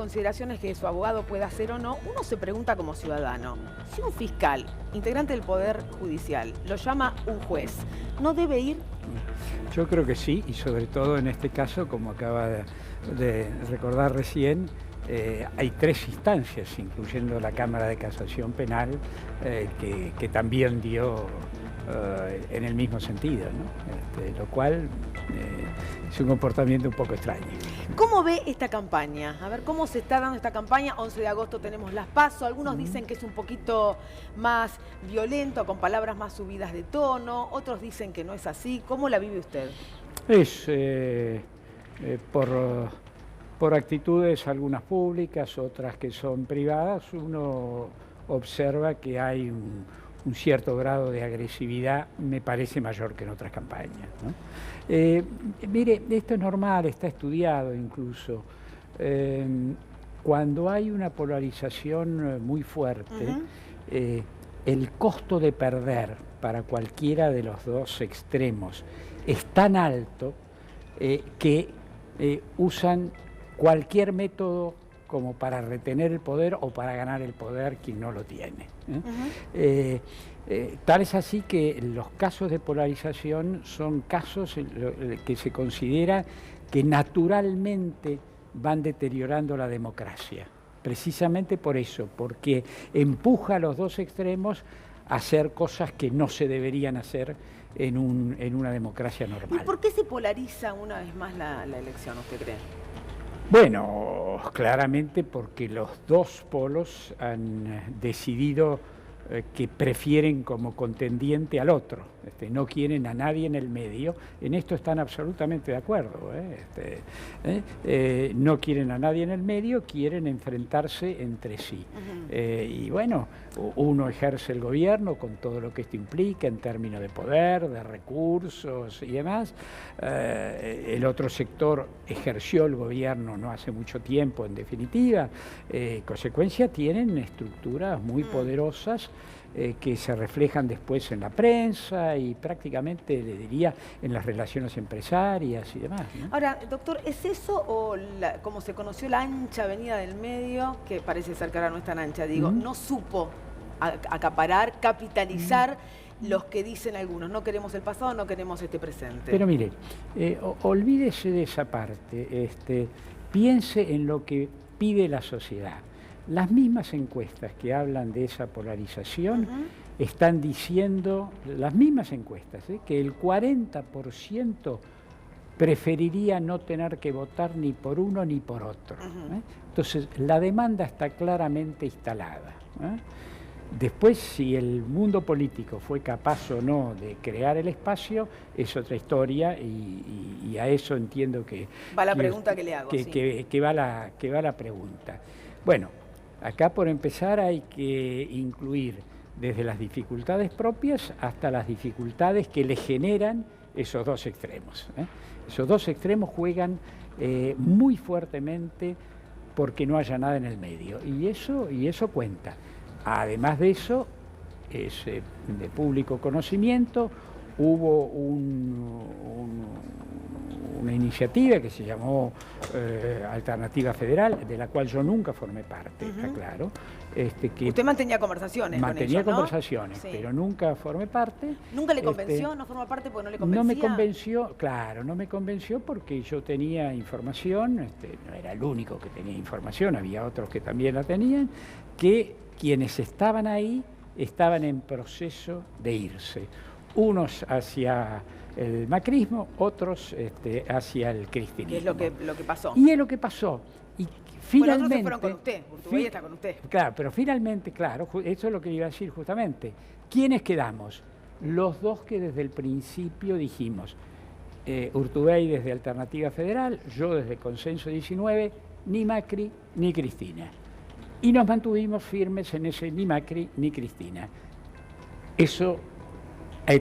consideraciones que su abogado pueda hacer o no, uno se pregunta como ciudadano, si un fiscal, integrante del Poder Judicial, lo llama un juez, ¿no debe ir? Yo creo que sí, y sobre todo en este caso, como acaba de recordar recién, hay 3 instancias, incluyendo la Cámara de Casación Penal, que también dio en el mismo sentido, ¿no? Lo cual es un comportamiento un poco extraño. ¿Cómo ve esta campaña? A ver, ¿cómo se está dando esta campaña? 11 de agosto tenemos las PASO, algunos dicen que es un poquito más violento, con palabras más subidas de tono, otros dicen que no es así. ¿Cómo la vive usted? Es por actitudes, algunas públicas, otras que son privadas, uno observa que hay un cierto grado de agresividad, me parece mayor que en otras campañas, ¿no? Mire, esto es normal, está estudiado incluso. Cuando hay una polarización muy fuerte, el costo de perder para cualquiera de los dos extremos es tan alto que usan cualquier método como para retener el poder o para ganar el poder quien no lo tiene. Tal es así que los casos de polarización son casos que se considera que naturalmente van deteriorando la democracia. Precisamente por eso, porque empuja a los dos extremos a hacer cosas que no se deberían hacer en una democracia normal. ¿Y por qué se polariza una vez más la elección, usted cree? Bueno, claramente porque los dos polos han decidido que prefieren como contendiente al otro, no quieren a nadie en el medio, en esto están absolutamente de acuerdo, no quieren a nadie en el medio, quieren enfrentarse entre sí. Y bueno, uno ejerce el gobierno con todo lo que esto implica en términos de poder, de recursos y demás, el otro sector ejerció el gobierno no hace mucho tiempo en definitiva, consecuencia tienen estructuras muy poderosas que se reflejan después en la prensa y prácticamente, le diría, en las relaciones empresarias y demás, ¿no? Ahora, doctor, ¿es eso o como se conoció la ancha avenida del medio, que parece ser que ahora no es tan ancha, digo, no supo acaparar, capitalizar los que dicen algunos, no queremos el pasado, no queremos este presente? Pero mire, olvídese de esa parte, piense en lo que pide la sociedad. Las mismas encuestas que hablan de esa polarización están diciendo, las mismas encuestas, que el 40% preferiría no tener que votar ni por uno ni por otro. Entonces, la demanda está claramente instalada. Después, si el mundo político fue capaz o no de crear el espacio, es otra historia y a eso entiendo que... Va la pregunta que le hago, que va la pregunta. Bueno, acá por empezar hay que incluir desde las dificultades propias hasta las dificultades que le generan esos dos extremos. Esos dos extremos juegan muy fuertemente porque no haya nada en el medio y eso cuenta. Además de eso, es de público conocimiento, hubo una iniciativa que se llamó Alternativa Federal, de la cual yo nunca formé parte, está claro. Que usted mantenía conversaciones con ellos, ¿no? Conversaciones, sí, pero nunca formé parte. ¿Nunca le convenció? ¿No formó parte porque no le convencía? No me convenció, claro, no me convenció porque yo tenía información, no era el único que tenía información, había otros que también la tenían, que quienes estaban ahí estaban en proceso de irse. Unos hacia el macrismo, otros hacia el cristianismo. ¿Qué es lo que pasó? Y es lo que pasó. Y finalmente, bueno, otros se fueron con usted, Urtubey está con usted. Claro, pero finalmente, claro, eso es lo que iba a decir justamente. ¿Quiénes quedamos? Los dos que desde el principio dijimos, Urtubey desde Alternativa Federal, yo desde Consenso 19, ni Macri ni Cristina. Y nos mantuvimos firmes en ese ni Macri ni Cristina. Eso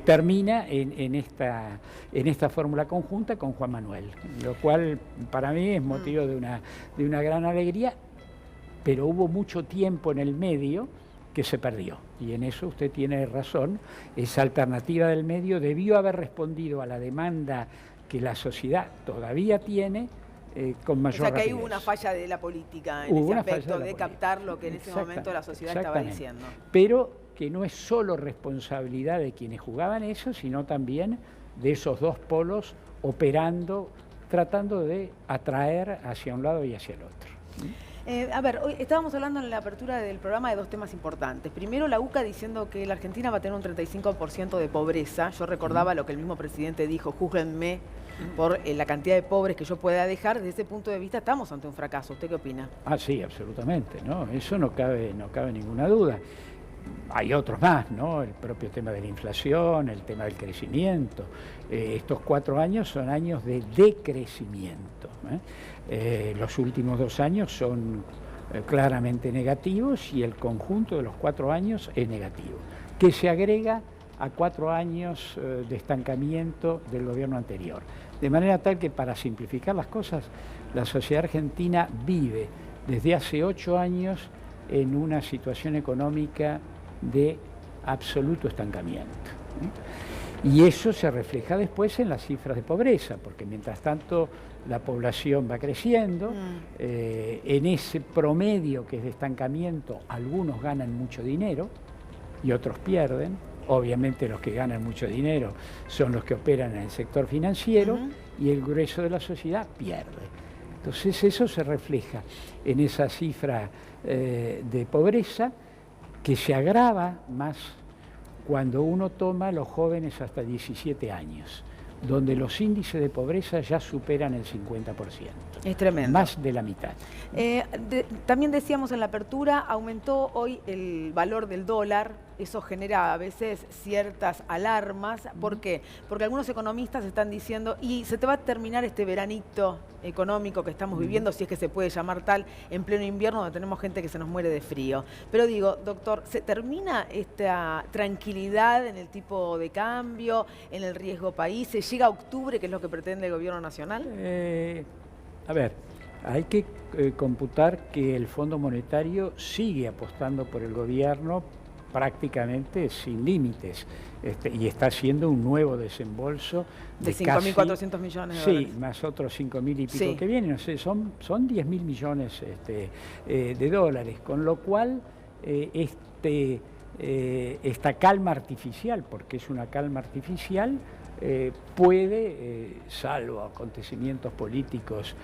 termina en esta fórmula conjunta con Juan Manuel, lo cual para mí es motivo de una gran alegría, pero hubo mucho tiempo en el medio que se perdió, y en eso usted tiene razón. Esa alternativa del medio debió haber respondido a la demanda que la sociedad todavía tiene con mayor rapidez. O sea que ahí hubo una falla de la política en ese aspecto de captar lo que en ese momento la sociedad estaba diciendo. Pero que no es solo responsabilidad de quienes jugaban eso, sino también de esos dos polos operando, tratando de atraer hacia un lado y hacia el otro. A ver, hoy estábamos hablando en la apertura del programa de dos temas importantes. Primero, la UCA diciendo que la Argentina va a tener un 35% de pobreza. Yo recordaba lo que el mismo presidente dijo, júzguenme por la cantidad de pobres que yo pueda dejar. Desde ese punto de vista estamos ante un fracaso. ¿Usted qué opina? Ah, sí, absolutamente, ¿no? Eso no cabe ninguna duda. Hay otros más, ¿no? El propio tema de la inflación, el tema del crecimiento. Estos 4 años son años de decrecimiento. Los últimos 2 años son claramente negativos y el conjunto de los 4 años es negativo, que se agrega a 4 años de estancamiento del gobierno anterior. De manera tal que, para simplificar las cosas, la sociedad argentina vive desde hace 8 años en una situación económica de absoluto estancamiento. Y eso se refleja después en las cifras de pobreza, porque mientras tanto la población va creciendo, en ese promedio que es de estancamiento, algunos ganan mucho dinero y otros pierden. Obviamente los que ganan mucho dinero son los que operan en el sector financiero y el grueso de la sociedad pierde. Entonces eso se refleja en esa cifra de pobreza, que se agrava más cuando uno toma a los jóvenes hasta 17 años, donde los índices de pobreza ya superan el 50%. Es tremendo. Más de la mitad. También decíamos en la apertura, aumentó hoy el valor del dólar. Eso genera a veces ciertas alarmas. ¿Por qué? Porque algunos economistas están diciendo, y se te va a terminar este veranito económico que estamos viviendo, si es que se puede llamar tal, en pleno invierno, donde tenemos gente que se nos muere de frío. Pero digo, doctor, ¿se termina esta tranquilidad en el tipo de cambio, en el riesgo país? ¿Se llega a octubre, que es lo que pretende el gobierno nacional? A ver, hay que computar que el Fondo Monetario sigue apostando por el gobierno prácticamente sin límites, y está haciendo un nuevo desembolso de 5.400 millones de dólares. Sí, más otros 5.000 y pico que vienen, no sé, son 10.000 millones de dólares, con lo cual esta calma artificial, porque es una calma artificial, puede, salvo acontecimientos políticos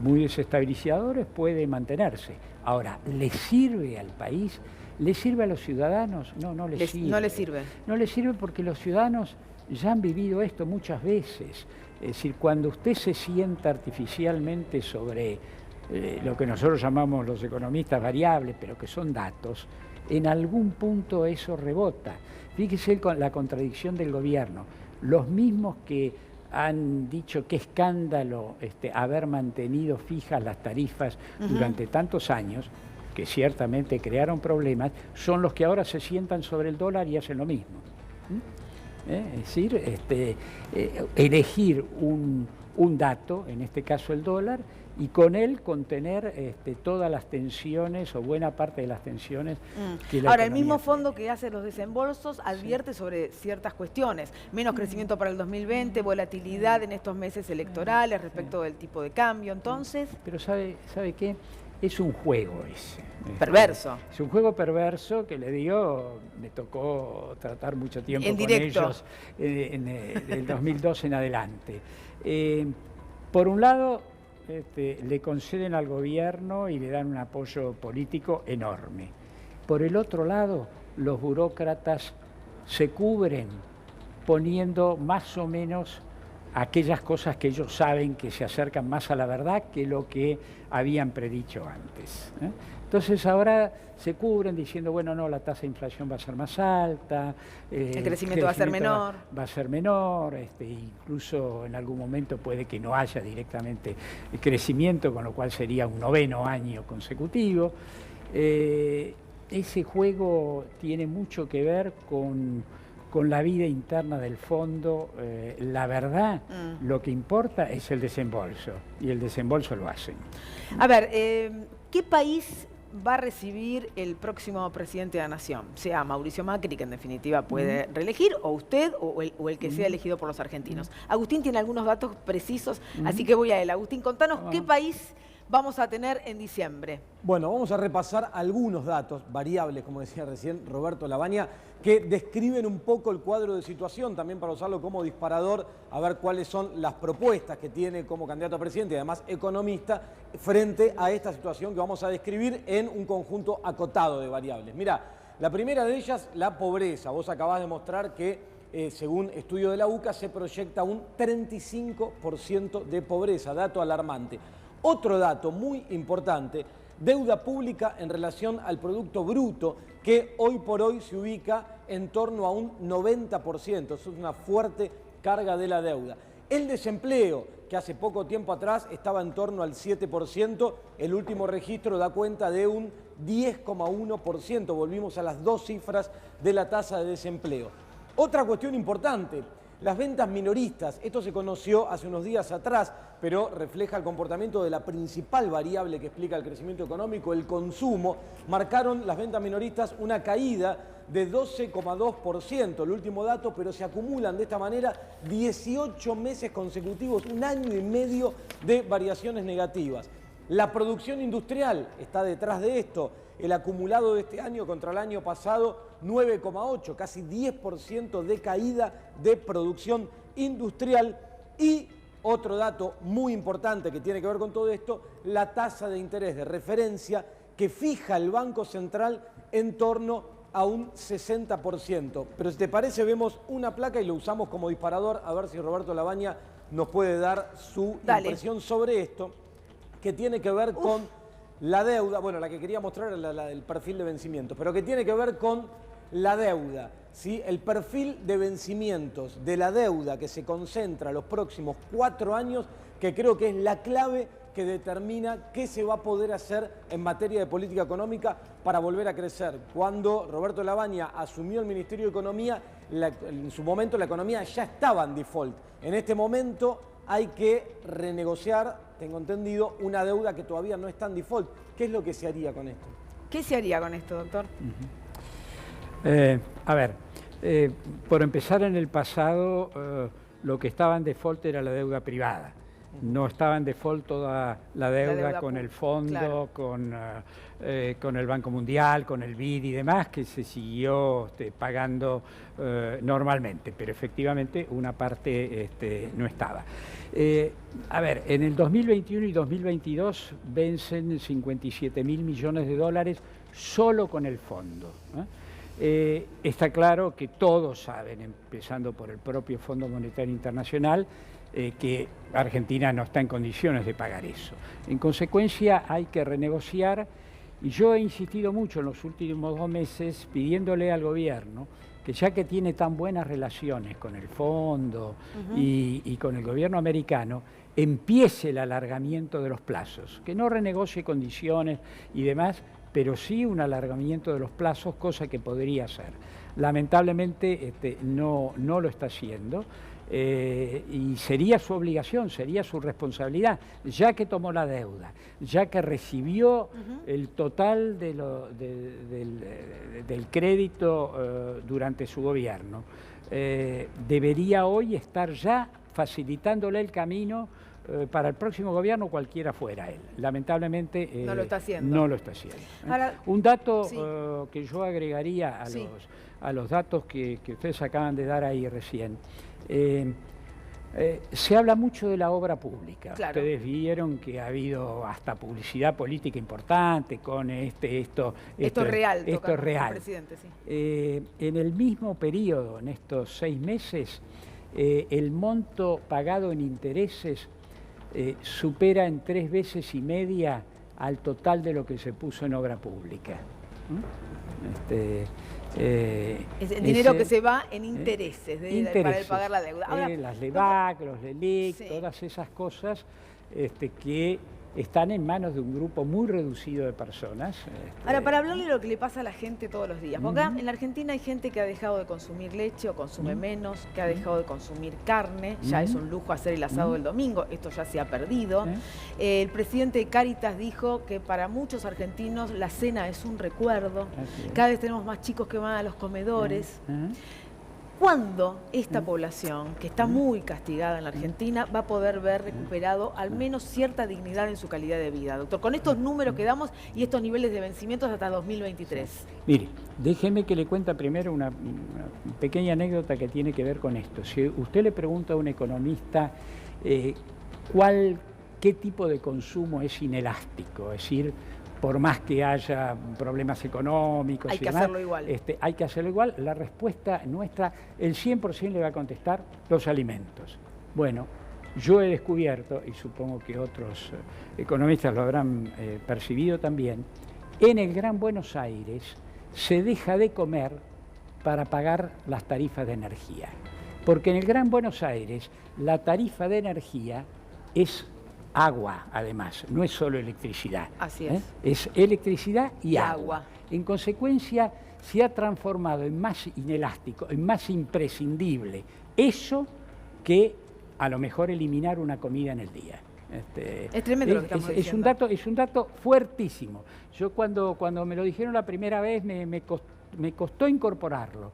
muy desestabilizadores, puede mantenerse. Ahora, ¿le sirve al país? ¿Le sirve a los ciudadanos? No le sirve. No le sirve. No le sirve porque los ciudadanos ya han vivido esto muchas veces. Es decir, cuando usted se sienta artificialmente sobre lo que nosotros llamamos los economistas variables, pero que son datos, en algún punto eso rebota. Fíjese la contradicción del gobierno. Los mismos que han dicho qué escándalo haber mantenido fijas las tarifas durante tantos años, que ciertamente crearon problemas, son los que ahora se sientan sobre el dólar y hacen lo mismo. Es decir, elegir un dato, en este caso el dólar, y con él contener todas las tensiones o buena parte de las tensiones que la Ahora, el mismo fondo que hace los desembolsos advierte sobre ciertas cuestiones, menos crecimiento para el 2020, volatilidad en estos meses electorales respecto del tipo de cambio, entonces... Pero ¿sabe qué? Es un juego ese. Perverso. Es un juego perverso que, le digo, me tocó tratar mucho tiempo en con directo. ellos del 2002 en adelante. Por un lado, le conceden al gobierno y le dan un apoyo político enorme. Por el otro lado, los burócratas se cubren poniendo más o menos aquellas cosas que ellos saben que se acercan más a la verdad que lo que habían predicho antes. Entonces ahora se cubren diciendo, bueno, no, la tasa de inflación va a ser más alta, el crecimiento va a ser menor. Va a ser menor, incluso en algún momento puede que no haya directamente el crecimiento, con lo cual sería un 9º año consecutivo. Ese juego tiene mucho que ver con la vida interna del fondo. La verdad, lo que importa es el desembolso, y el desembolso lo hacen. A ver, ¿qué país va a recibir el próximo presidente de la Nación? Sea Mauricio Macri, que en definitiva puede reelegir, o usted, o el que sea elegido por los argentinos. Agustín tiene algunos datos precisos, así que voy a él. Agustín, contanos qué país vamos a tener en diciembre. Bueno, vamos a repasar algunos datos, variables, como decía recién Roberto Lavagna, que describen un poco el cuadro de situación, también para usarlo como disparador, a ver cuáles son las propuestas que tiene como candidato a presidente y además economista frente a esta situación que vamos a describir en un conjunto acotado de variables. Mirá, la primera de ellas, la pobreza. Vos acabás de mostrar que, según estudio de la UCA, se proyecta un 35% de pobreza, dato alarmante. Otro dato muy importante, deuda pública en relación al Producto Bruto, que hoy por hoy se ubica en torno a un 90%. Eso es una fuerte carga de la deuda. El desempleo, que hace poco tiempo atrás estaba en torno al 7%, el último registro da cuenta de un 10,1%. Volvimos a las dos cifras de la tasa de desempleo. Otra cuestión importante, las ventas minoristas. Esto se conoció hace unos días atrás, pero refleja el comportamiento de la principal variable que explica el crecimiento económico, el consumo. Marcaron las ventas minoristas una caída de 12,2%, el último dato, pero se acumulan de esta manera 18 meses consecutivos, un año y medio de variaciones negativas. La producción industrial está detrás de esto. El acumulado de este año contra el año pasado, 9,8, casi 10% de caída de producción industrial. Y otro dato muy importante que tiene que ver con todo esto, la tasa de interés de referencia que fija el Banco Central en torno a un 60%. Pero si te parece, vemos una placa y lo usamos como disparador, a ver si Roberto Lavagna nos puede dar su impresión sobre esto, que tiene que ver con la deuda. Bueno, la que quería mostrar era la del perfil de vencimientos, pero que tiene que ver con la deuda, ¿sí? El perfil de vencimientos de la deuda que se concentra los próximos 4 años, que creo que es la clave que determina qué se va a poder hacer en materia de política económica para volver a crecer. Cuando Roberto Lavagna asumió el Ministerio de Economía, en su momento la economía ya estaba en default. En este momento hay que renegociar, tengo entendido, una deuda que todavía no está en default. ¿Qué es lo que se haría con esto? ¿Qué se haría con esto, doctor? A ver, por empezar, en el pasado lo que estaba en default era la deuda privada. No estaba en default toda la deuda con el fondo, claro, con el Banco Mundial, con el BID y demás, que se siguió pagando normalmente, pero efectivamente una parte no estaba. A ver, en el 2021 y 2022 vencen 57.000 millones de dólares solo con el fondo. Está claro que todos saben, empezando por el propio Fondo Monetario Internacional, que Argentina no está en condiciones de pagar eso. En consecuencia, hay que renegociar, y yo he insistido mucho en los últimos 2 meses pidiéndole al gobierno que, ya que tiene tan buenas relaciones con el fondo y con el gobierno americano, empiece el alargamiento de los plazos, que no renegocie condiciones y demás, pero sí un alargamiento de los plazos, cosa que podría hacer. Lamentablemente no lo está haciendo. Y sería su obligación, sería su responsabilidad, ya que tomó la deuda, ya que recibió el total del crédito durante su gobierno. Debería hoy estar ya facilitándole el camino para el próximo gobierno, cualquiera fuera él. Lamentablemente no lo está haciendo. No lo está haciendo. Ahora, un dato que yo agregaría a los datos que ustedes acaban de dar ahí recién. Se habla mucho de la obra pública. Claro. Ustedes vieron que ha habido hasta publicidad política importante con esto es real, esto es real. Presidente, sí. En el mismo periodo, en estos 6 meses, el monto pagado en intereses supera en 3,5 veces al total de lo que se puso en obra pública. Es el dinero que se va en intereses, para pagar la deuda. Ahora, las LEVAC, los LELIC, todas esas cosas que están en manos de un grupo muy reducido de personas. Ahora, para hablarle de lo que le pasa a la gente todos los días, porque acá en la Argentina hay gente que ha dejado de consumir leche o consume menos, que ha dejado de consumir carne, ya es un lujo hacer el asado el domingo, esto ya se ha perdido. El presidente de Cáritas dijo que para muchos argentinos la cena es un recuerdo, cada vez tenemos más chicos que van a los comedores. ¿Cuándo esta población, que está muy castigada en la Argentina, va a poder ver recuperado al menos cierta dignidad en su calidad de vida, doctor? Con estos números que damos y estos niveles de vencimientos hasta 2023. Mire, déjeme que le cuente primero una pequeña anécdota que tiene que ver con esto. Si usted le pregunta a un economista qué tipo de consumo es inelástico, es decir, por más que haya problemas económicos hay que hacerlo igual. Hay que hacerlo igual. La respuesta nuestra, el 100% le va a contestar los alimentos. Bueno, yo he descubierto, y supongo que otros economistas lo habrán percibido también, en el Gran Buenos Aires se deja de comer para pagar las tarifas de energía. Porque en el Gran Buenos Aires la tarifa de energía es agua, además, no es solo electricidad. Así es. Es electricidad y agua. En consecuencia, se ha transformado en más inelástico, en más imprescindible eso que a lo mejor eliminar una comida en el día. Es tremendo lo que estamos diciendo. Es un dato fuertísimo. Yo cuando me lo dijeron la primera vez me costó incorporarlo.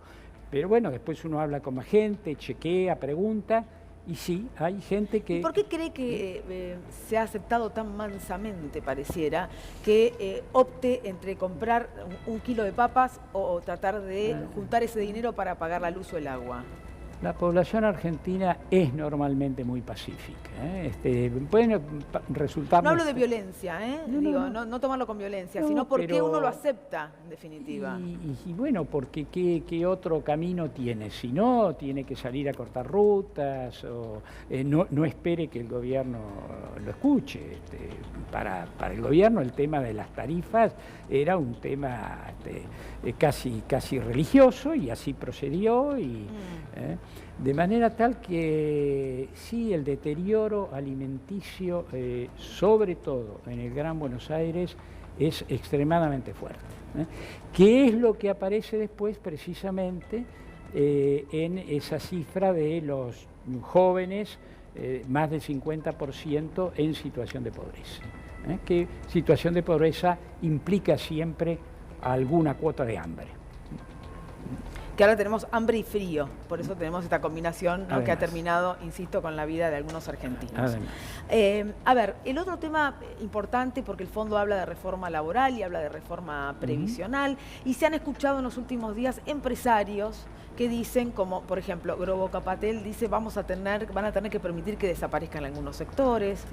Pero bueno, después uno habla con más gente, chequea, pregunta. Y sí, hay gente que... ¿Por qué cree que se ha aceptado tan mansamente, pareciera, que opte entre comprar un kilo de papas o tratar de juntar ese dinero para pagar la luz o el agua? La población argentina es normalmente muy pacífica. Pueden resultar... No hablo de violencia, no tomarlo con violencia, sino porque uno lo acepta, en definitiva. Y bueno, porque ¿qué otro camino tiene? Si no, tiene que salir a cortar rutas, o no espere que el gobierno lo escuche. Para el gobierno el tema de las tarifas era un tema casi religioso, y así procedió, de manera tal que sí, el deterioro alimenticio, sobre todo en el Gran Buenos Aires, es extremadamente fuerte. ¿Qué es lo que aparece después precisamente en esa cifra de los jóvenes, más del 50% en situación de pobreza? Que situación de pobreza implica siempre alguna cuota de hambre. Que ahora tenemos hambre y frío, por eso tenemos esta combinación, ¿no?, que ha terminado, insisto, con la vida de algunos argentinos. A ver, el otro tema importante, porque el fondo habla de reforma laboral y habla de reforma previsional, y se han escuchado en los últimos días empresarios que dicen, como por ejemplo Grobo Capatel dice van a tener que permitir que desaparezcan algunos sectores,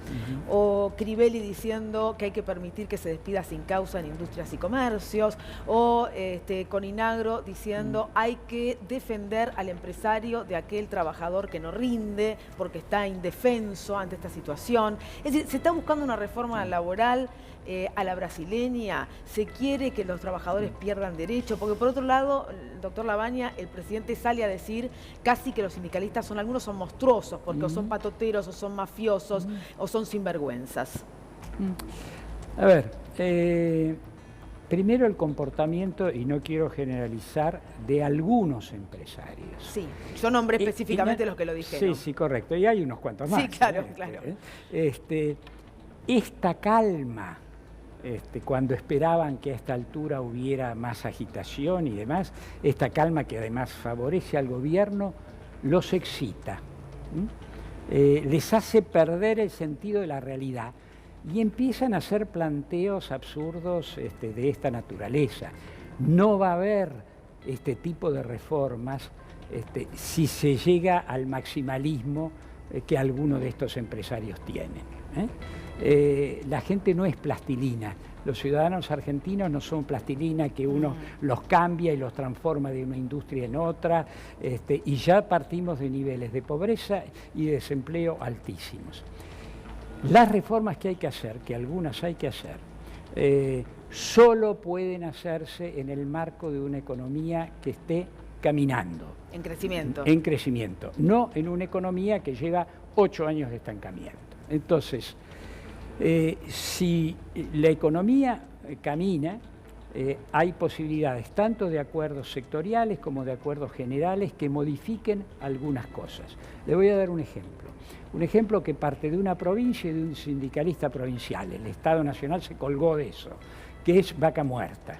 o Crivelli diciendo que hay que permitir que se despida sin causa en industrias y comercios, o Coninagro diciendo hay que defender al empresario de aquel trabajador que no rinde porque está indefenso ante esta situación. Es decir, se está buscando una reforma laboral a la brasileña, se quiere que los trabajadores pierdan derechos, porque por otro lado, doctor Lavagna, el presidente sale a decir casi que los sindicalistas algunos son monstruosos, porque o son patoteros, o son mafiosos, o son sinvergüenzas. A ver, primero el comportamiento, y no quiero generalizar, de algunos empresarios. Sí, yo nombré específicamente los que lo dijeron. Sí, correcto, y hay unos cuantos más. Sí, claro. Esta calma, cuando esperaban que a esta altura hubiera más agitación y demás, esta calma que además favorece al gobierno, los excita, les hace perder el sentido de la realidad y empiezan a hacer planteos absurdos de esta naturaleza. No va a haber este tipo de reformas si se llega al maximalismo que algunos de estos empresarios tienen. La gente no es plastilina, los ciudadanos argentinos no son plastilina que uno los cambia y los transforma de una industria en otra, y ya partimos de niveles de pobreza y de desempleo altísimos. Las reformas que hay que hacer, que algunas hay que hacer, solo pueden hacerse en el marco de una economía que esté caminando. En crecimiento. En crecimiento, no en una economía que lleva 8 años de estancamiento. Entonces, Si la economía camina, hay posibilidades tanto de acuerdos sectoriales como de acuerdos generales que modifiquen algunas cosas. Le voy a dar un ejemplo que parte de una provincia y de un sindicalista provincial. El Estado Nacional se colgó de eso, que es vaca muerta.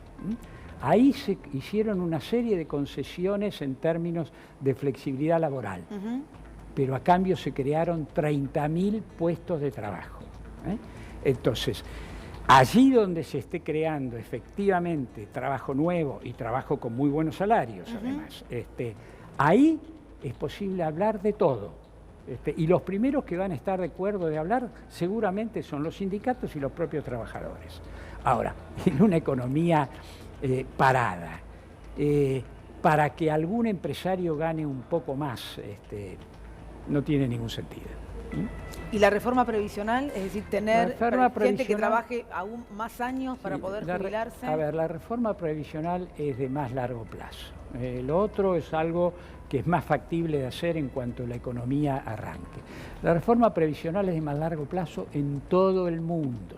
Ahí se hicieron una serie de concesiones en términos de flexibilidad laboral, pero a cambio se crearon 30.000 puestos de trabajo. Entonces, allí donde se esté creando efectivamente trabajo nuevo y trabajo con muy buenos salarios, además, ahí es posible hablar de todo. Y los primeros que van a estar de acuerdo de hablar seguramente son los sindicatos y los propios trabajadores. Ahora, en una economía parada, para que algún empresario gane un poco más, no tiene ningún sentido. ¿Y la reforma previsional? Es decir, tener gente que trabaje aún más años para poder jubilarse. A ver, la reforma previsional es de más largo plazo. Lo otro es algo que es más factible de hacer en cuanto la economía arranque. La reforma previsional es de más largo plazo en todo el mundo.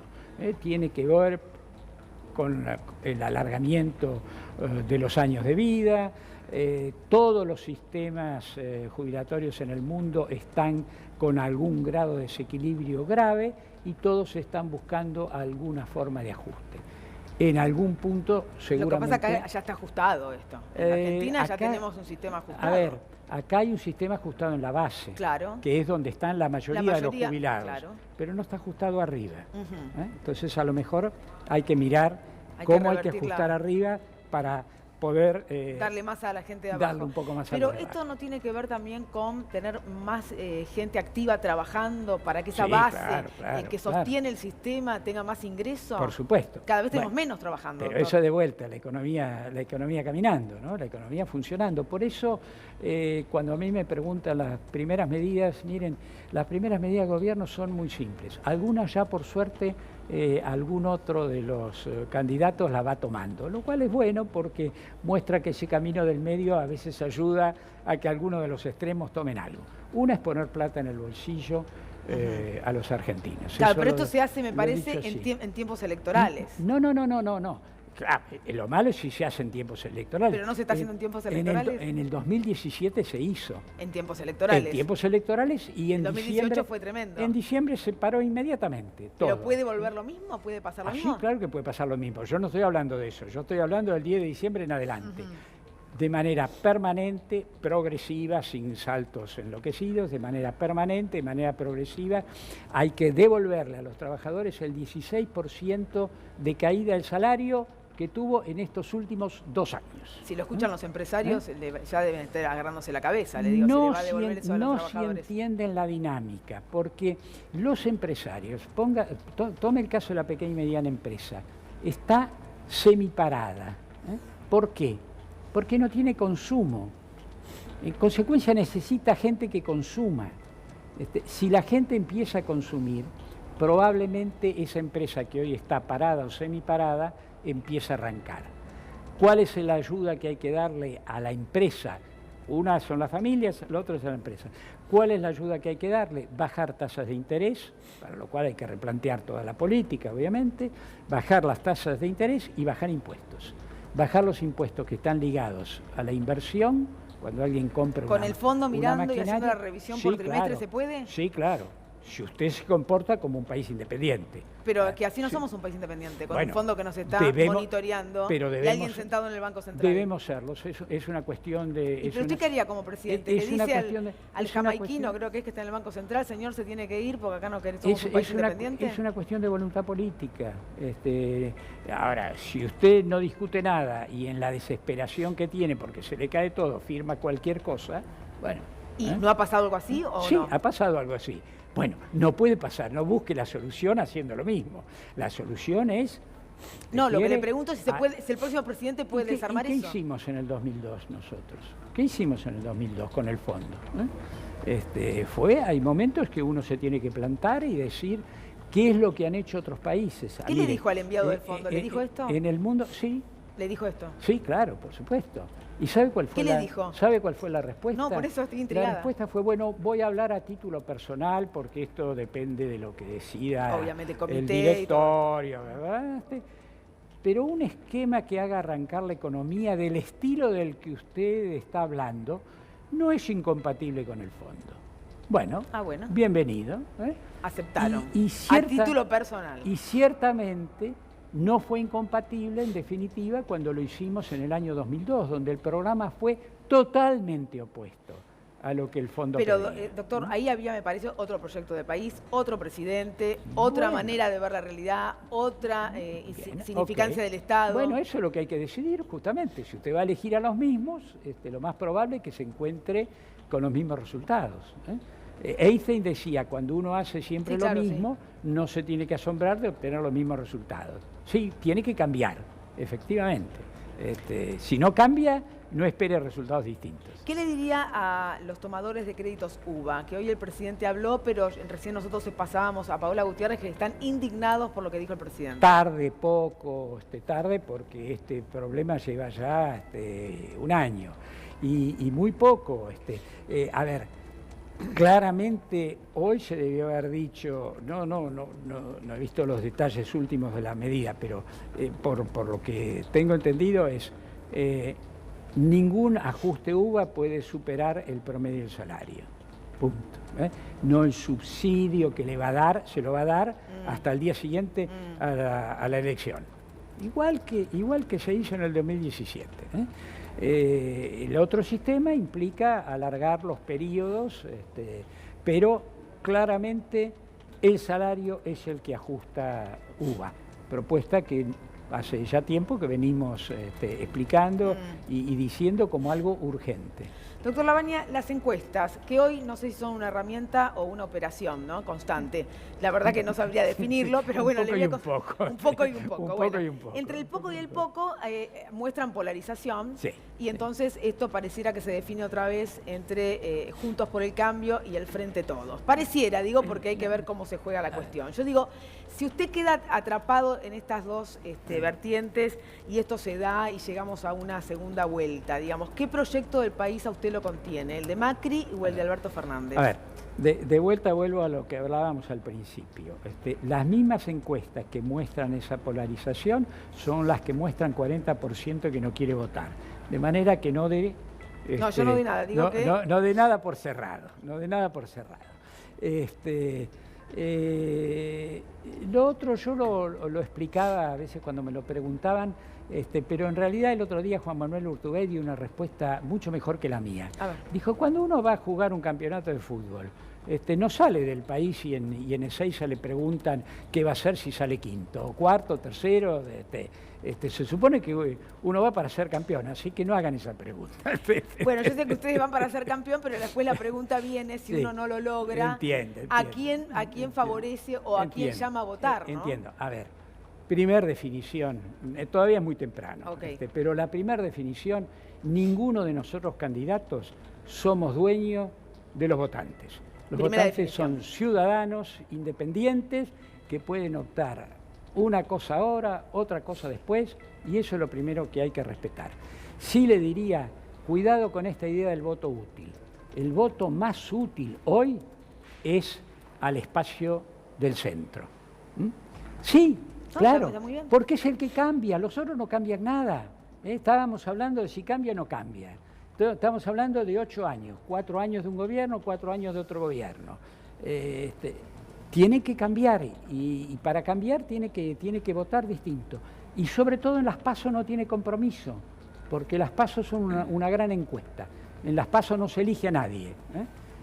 Tiene que ver con el alargamiento de los años de vida. Todos los sistemas jubilatorios en el mundo están con algún grado de desequilibrio grave y todos están buscando alguna forma de ajuste. En algún punto seguramente... Lo que pasa es que ya está ajustado esto. En Argentina acá, ya tenemos un sistema ajustado. A ver, acá hay un sistema ajustado en la base, claro, que es donde están la mayoría de los jubilados, claro, pero no está ajustado arriba. Entonces a lo mejor hay que mirar cómo hay que ajustar arriba para poder darle más a la gente de abajo. Darle un poco más. Pero esto no tiene que ver también con tener más gente activa trabajando para que esa base que sostiene el sistema tenga más ingresos. Por supuesto. Cada vez tenemos menos trabajando. Pero eso de vuelta, la economía caminando, ¿no? La economía funcionando. Por eso, cuando a mí me preguntan las primeras medidas, miren, las primeras medidas de gobierno son muy simples. Algunas ya, por suerte, algún otro de los candidatos la va tomando, lo cual es bueno porque muestra que ese camino del medio a veces ayuda a que algunos de los extremos tomen algo. Una es poner plata en el bolsillo a los argentinos. Claro, pero esto se hace, me parece, en tiempos electorales. No. Claro, lo malo es si se hace en tiempos electorales. Pero no se está haciendo en tiempos electorales. En el 2017 se hizo. En tiempos electorales. En tiempos electorales y en 2018 diciembre, fue tremendo. En diciembre se paró inmediatamente. Todo. ¿Pero puede volver lo mismo? ¿Puede pasar lo mismo? Sí, claro que puede pasar lo mismo. Yo no estoy hablando de eso. Yo estoy hablando del 10 de diciembre en adelante. De manera permanente, progresiva, sin saltos enloquecidos, de manera permanente, de manera progresiva, hay que devolverle a los trabajadores el 16% de caída del salario que tuvo en estos últimos 2 años. Si lo escuchan los empresarios, ya deben estar agarrándose la cabeza, le digo, se le va a devolver eso a los trabajadores. No entienden la dinámica, porque los empresarios, tome el caso de la pequeña y mediana empresa, está semiparada. ¿Por qué? Porque no tiene consumo. En consecuencia necesita gente que consuma. Si la gente empieza a consumir, probablemente esa empresa que hoy está parada o semiparada empieza a arrancar. ¿Cuál es la ayuda que hay que darle a la empresa? Una son las familias, la otra es la empresa. ¿Cuál es la ayuda que hay que darle? Bajar tasas de interés, para lo cual hay que replantear toda la política, obviamente, bajar las tasas de interés y bajar impuestos. Bajar los impuestos que están ligados a la inversión, cuando alguien compra ¿Con el fondo mirando y haciendo la revisión por trimestre, claro, se puede? Sí, claro. Si usted se comporta como un país independiente. Pero que así no somos un país independiente, con un fondo que nos está monitoreando y alguien sentado en el Banco Central. Debemos serlo, es una cuestión de... ¿Pero usted qué haría como presidente? Le dice al jamaiquino, creo que está en el Banco Central, señor, se tiene que ir porque acá no somos un país independiente. Es una cuestión de voluntad política. Ahora, si usted no discute nada y en la desesperación que tiene, porque se le cae todo, firma cualquier cosa, bueno... ¿Y no ha pasado algo así o sí, no? ha pasado algo así. Bueno, no puede pasar, no busque la solución haciendo lo mismo. La solución es... No, lo que le pregunto es si el próximo presidente puede desarmar eso. ¿Qué hicimos en el 2002 nosotros? ¿Qué hicimos en el 2002 con el fondo? Hay momentos que uno se tiene que plantar y decir qué es lo que han hecho otros países. ¿Qué le dijo al enviado del fondo? ¿Le dijo esto? En el mundo, sí. ¿Le dijo esto? Sí, claro, por supuesto. ¿Y sabe cuál fue ¿Qué le dijo? ¿Sabe cuál fue la respuesta? No, por eso estoy intrigada. La respuesta fue, bueno, voy a hablar a título personal porque esto depende de lo que decida Obviamente, el comité el y directorio, ¿verdad? Pero un esquema que haga arrancar la economía del estilo del que usted está hablando no es incompatible con el fondo. Bueno, bueno. Bienvenido. Aceptaron. A título personal. Y ciertamente no fue incompatible, en definitiva, cuando lo hicimos en el año 2002, donde el programa fue totalmente opuesto a lo que el fondo Pero, pedía, doctor, ¿no? ahí había, me parece, otro proyecto de país, otro presidente, otra manera de ver la realidad, otra significancia del Estado. Bueno, eso es lo que hay que decidir, justamente. Si usted va a elegir a los mismos, lo más probable es que se encuentre con los mismos resultados. Einstein decía, cuando uno hace siempre lo mismo, no se tiene que asombrar de obtener los mismos resultados. Sí, tiene que cambiar, efectivamente. Si no cambia, no espere resultados distintos. ¿Qué le diría a los tomadores de créditos UBA? Que hoy el presidente habló, pero recién nosotros pasábamos a Paola Gutiérrez, que están indignados por lo que dijo el presidente. Tarde, poco, tarde, porque este problema lleva ya un año. Y muy poco. A ver, claramente hoy se debió haber dicho, no he visto los detalles últimos de la medida, pero por lo que tengo entendido es ningún ajuste UVA puede superar el promedio del salario. Punto. No el subsidio que le va a dar, se lo va a dar hasta el día siguiente a la elección. Igual que se hizo en el 2017. El otro sistema implica alargar los periodos, pero claramente el salario es el que ajusta UVA, propuesta que hace ya tiempo que venimos explicando y diciendo como algo urgente. Doctor Labaña, las encuestas, que hoy no sé si son una herramienta o una operación, ¿no? Constante. La verdad que no sabría definirlo, pero bueno, un poco y un poco. Un poco y un poco. Un poco bueno, y un poco. Entre el poco y el poco muestran polarización. Sí. Y entonces esto pareciera que se define otra vez entre Juntos por el Cambio y el Frente Todos. Pareciera, digo, porque hay que ver cómo se juega la cuestión. Yo digo, si usted queda atrapado en estas dos vertientes y esto se da y llegamos a una segunda vuelta, digamos, ¿qué proyecto del país a usted lo contiene? ¿El de Macri o el de Alberto Fernández? A ver, de vuelta vuelvo a lo que hablábamos al principio. Las mismas encuestas que muestran esa polarización son las que muestran 40% que no quiere votar. De manera que no dé... no, yo no di nada, digo que... No de nada por cerrado, no de nada por cerrado. Lo otro yo lo explicaba a veces cuando me lo preguntaban, pero en realidad el otro día Juan Manuel Urtubey dio una respuesta mucho mejor que la mía. Dijo, cuando uno va a jugar un campeonato de fútbol, no sale del país y en Ezeiza le preguntan qué va a hacer si sale quinto, o cuarto, tercero. Se supone que uno va para ser campeón, así que no hagan esa pregunta. Bueno, yo sé que ustedes van para ser campeón, pero después la pregunta viene, si uno no lo logra, entiende. ¿a quién favorece o a quién llama a votar? ¿no? Entiendo. A ver, primer definición, todavía es muy temprano, pero la primera definición, ninguno de nosotros candidatos somos dueños de los votantes. Los votantes son ciudadanos independientes que pueden optar una cosa ahora, otra cosa después, y eso es lo primero que hay que respetar. Sí le diría, cuidado con esta idea del voto útil. El voto más útil hoy es al espacio del centro. Sí, claro, porque es el que cambia, los otros no cambian nada. Estábamos hablando de si cambia o no cambia. Estamos hablando de 8 años, 4 años de un gobierno, 4 años de otro gobierno. Tiene que cambiar y para cambiar tiene que votar distinto. Y sobre todo en las PASO no tiene compromiso, porque las PASO son una gran encuesta. En las PASO no se elige a nadie.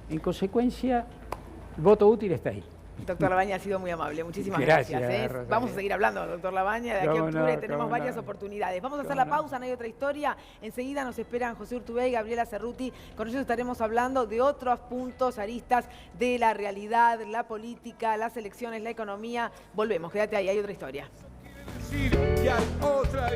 En consecuencia, el voto útil está ahí. Doctor Labaña ha sido muy amable, muchísimas gracias. Vamos a seguir hablando, doctor Labaña, de aquí a octubre tenemos varias oportunidades. Vamos a hacer la pausa, no hay otra historia. Enseguida nos esperan José Urtubey y Gabriela Cerruti. Con ellos estaremos hablando de otros puntos, aristas de la realidad, la política, las elecciones, la economía. Volvemos, quédate ahí, hay otra historia. Quiere decir que hay otra